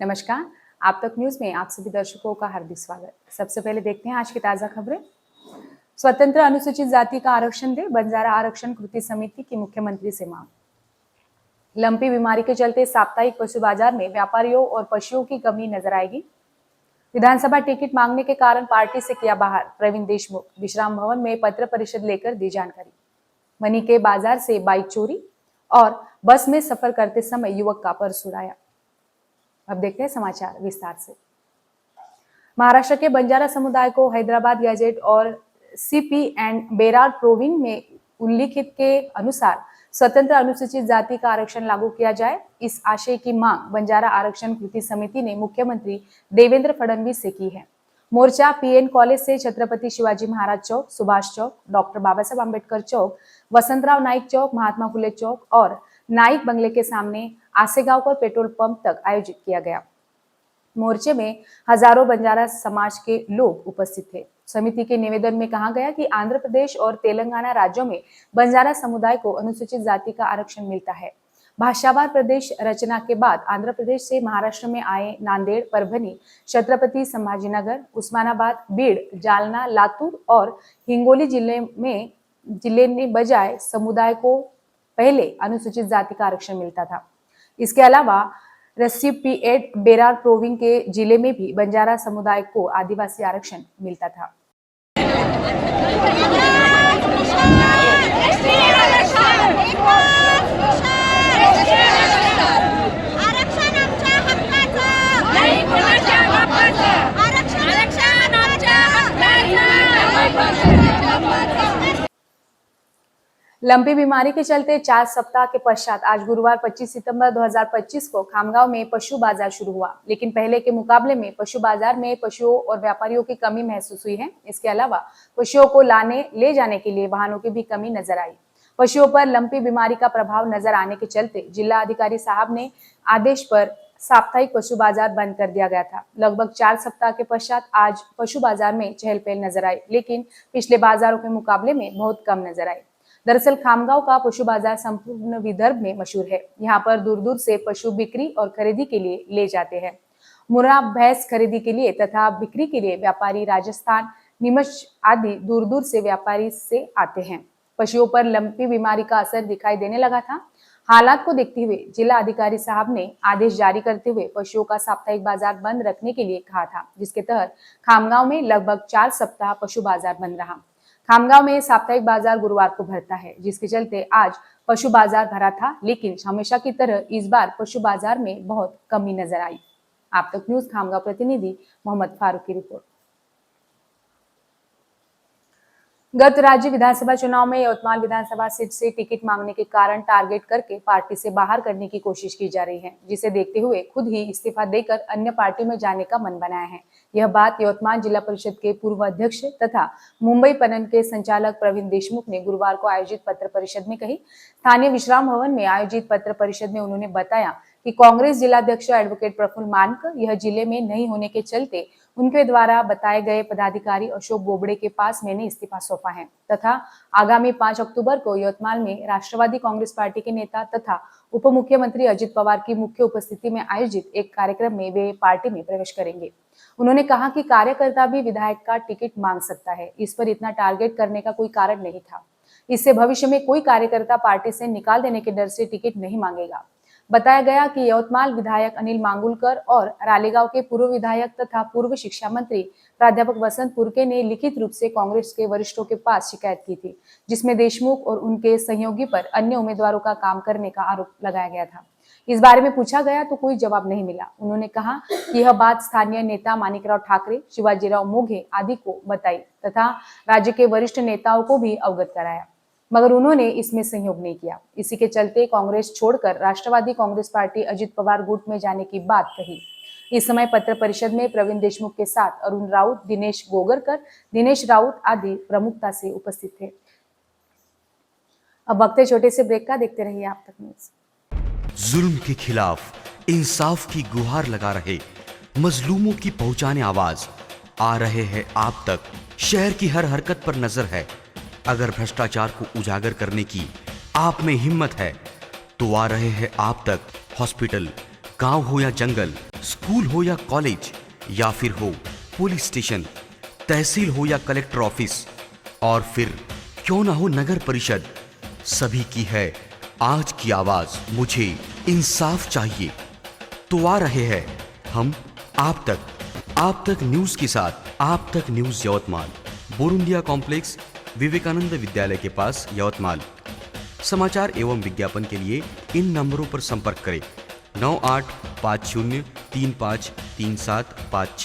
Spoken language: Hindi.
नमस्कार। आप तक न्यूज में आप सभी दर्शकों का हार्दिक स्वागत। सबसे पहले देखते हैं आज की ताजा खबरें। स्वतंत्र अनुसूचित जाति का आरक्षण दे, बंजारा आरक्षण कृति समिति की मुख्यमंत्री से मांग। लंपी बीमारी के चलते साप्ताहिक पशु बाजार में व्यापारियों और पशुओं की कमी नजर आएगी। विधानसभा टिकट मांगने के कारण पार्टी से किया बाहर प्रवीण देशमुख। विश्राम भवन में पत्र परिषद लेकर दी जानकारी। मनी के बाजार से बाइक चोरी और बस में सफर करते समय युवक का पर्स उड़ाया। अब देखते हैं समाचार विस्तार से। महाराष्ट्र के बंजारा समुदाय को हैदराबाद गैजेट और सीपी एंड बेरार प्रोविंग में उल्लिखित के अनुसार स्वतंत्र अनुसूचित जाति का आरक्षण लागू किया जाए, इस आशय की मांग बंजारा आरक्षण कृति समिति ने मुख्यमंत्री देवेंद्र फडणवीस से की है। मोर्चा पीएन कॉलेज से छत्रपति शिवाजी महाराज चौक, सुभाष चौक, डॉक्टर बाबा साहब अम्बेडकर चौक, वसंतराव नाइक चौक, महात्मा फुले चौक और नाइक बंगले के सामने आसेगांव पर पेट्रोल पंप तक आयोजित किया गया। मोर्चे में हजारों बंजारा समाज के लोग उपस्थित थे। समिति के निवेदन में कहा गया कि आंध्र प्रदेश और तेलंगाना राज्यों में बंजारा समुदाय को अनुसूचित जाति का आरक्षण मिलता है। भाषावार प्रदेश रचना के बाद आंध्र प्रदेश से महाराष्ट्र में आए नांदेड़, परभनी, छत्रपति संभाजीनगर, उस्मानाबाद, बीड़, जालना, लातूर और हिंगोली जिले ने बजाय समुदाय को पहले अनुसूचित जाति का आरक्षण मिलता था। इसके अलावा रेसिपिएंट बेरार प्रोविंग के जिले में भी बंजारा समुदाय को आदिवासी आरक्षण मिलता था। लंपी बीमारी के चलते 4 सप्ताह के पश्चात आज गुरुवार 25 सितंबर 2025 को खामगांव में पशु बाजार शुरू हुआ, लेकिन पहले के मुकाबले में पशु बाजार में पशुओं और व्यापारियों की कमी महसूस हुई है। इसके अलावा पशुओं को ले जाने के लिए वाहनों की भी कमी नजर आई। पशुओं पर लंपी बीमारी का प्रभाव नजर आने के चलते जिला अधिकारी साहब ने आदेश पर साप्ताहिक पशु बाजार बंद कर दिया गया था। लगभग 4 सप्ताह के पश्चात आज पशु बाजार में चहल पहल नजर आई, लेकिन पिछले बाजारों के मुकाबले में बहुत कम नजर आई। दरअसल खामगांव का पशु बाजार संपूर्ण विदर्भ में मशहूर है। यहाँ पर दूर दूर से पशु बिक्री और खरीदी के लिए ले जाते हैं। मुर्रा, भैंस खरीदी के लिए तथा बिक्री के लिए व्यापारी राजस्थान, नीमच आदि दूर दूर से व्यापारी से आते हैं। पशुओं पर लंपी बीमारी का असर दिखाई देने लगा था। हालात को देखते हुए जिला अधिकारी साहब ने आदेश जारी करते हुए पशुओं का साप्ताहिक बाजार बंद रखने के लिए कहा था, जिसके तहत खामगांव में लगभग 4 सप्ताह पशु बाजार बंद रहा। खामगांव में साप्ताहिक बाजार गुरुवार को भरता है, जिसके चलते आज पशु बाजार भरा था, लेकिन हमेशा की तरह इस बार पशु बाजार में बहुत कमी नजर आई। आप तक न्यूज खामगांव प्रतिनिधि मोहम्मद फारूक की रिपोर्ट। गत राज्य विधानसभा चुनाव में यवतमाल विधानसभा सीट से टिकट मांगने के कारण टारगेट करके पार्टी से बाहर करने की कोशिश की जा रही है, जिसे देखते हुए खुद ही इस्तीफा देकर अन्य पार्टी में जाने का मन बनाया है। यह बात यवतमाल जिला परिषद के पूर्व अध्यक्ष तथा मुंबई पनन के संचालक प्रवीण देशमुख ने गुरुवार को आयोजित पत्र परिषद में कही। स्थानीय विश्राम भवन में आयोजित पत्र परिषद में उन्होंने बताया कि कांग्रेस जिलाध्यक्ष एडवोकेट प्रफुल्ल मानकर यह जिले में नहीं होने के चलते उनके द्वारा बताए गए पदाधिकारी अशोक बोबड़े के पास मैंने इस्तीफा सौंपा है तथा आगामी 5 अक्टूबर को यवतमाल में राष्ट्रवादी कांग्रेस पार्टी के नेता तथा उप मुख्यमंत्री अजित पवार की मुख्य उपस्थिति में आयोजित एक कार्यक्रम में वे पार्टी में प्रवेश करेंगे। उन्होंने कहा कि कार्यकर्ता भी विधायक का टिकट मांग सकता है, इस पर इतना टारगेट करने का कोई कारण नहीं था। इससे भविष्य में कोई कार्यकर्ता पार्टी से निकाल देने के डर से टिकट नहीं मांगेगा। बताया गया कि यवतमाल विधायक अनिल मांगुलकर और रालेगांव के पूर्व विधायक तथा पूर्व शिक्षा मंत्री प्राध्यापक वसंत पुरके ने लिखित रूप से कांग्रेस के वरिष्ठों के पास शिकायत की थी, जिसमें देशमुख और उनके सहयोगी पर अन्य उम्मीदवारों का काम करने का आरोप लगाया गया था। इस बारे में पूछा गया तो कोई जवाब नहीं मिला। उन्होंने कहा कि यह बात स्थानीय नेता मानिकराव ठाकरे, शिवाजीराव मोघे आदि को बताई तथा राज्य के वरिष्ठ नेताओं को भी अवगत कराया, मगर उन्होंने इसमें सहयोग नहीं किया। इसी के चलते कांग्रेस छोड़कर राष्ट्रवादी कांग्रेस पार्टी अजित पवार गुट में जाने की बात कही। इस समय पत्र परिषद में प्रवीण देशमुख के साथ अरुण राउत, दिनेश गोगरकर, दिनेश राउत आदि प्रमुखता से उपस्थित थे। अब वक्त है छोटे से ब्रेक का, देखते रहिए आप तक न्यूज। जुल्म के खिलाफ इंसाफ की गुहार लगा रहे मजलूमों की पहुंचाने आवाज आ रहे हैं आप तक। शहर की हर हरकत पर नजर है। अगर भ्रष्टाचार को उजागर करने की आप में हिम्मत है तो आ रहे हैं आप तक। हॉस्पिटल, गांव हो या जंगल, स्कूल हो या कॉलेज, या फिर हो पुलिस स्टेशन, तहसील हो या कलेक्टर ऑफिस, और फिर क्यों ना हो नगर परिषद, सभी की है आज की आवाज। मुझे इंसाफ चाहिए। तो आ रहे हैं हम आप तक न्यूज के साथ। आप तक न्यूज यवतमाल, बोरुंडिया कॉम्प्लेक्स, विवेकानंद विद्यालय के पास, यवतमाल। समाचार एवं विज्ञापन के लिए इन नंबरों पर संपर्क करें। 9850353756।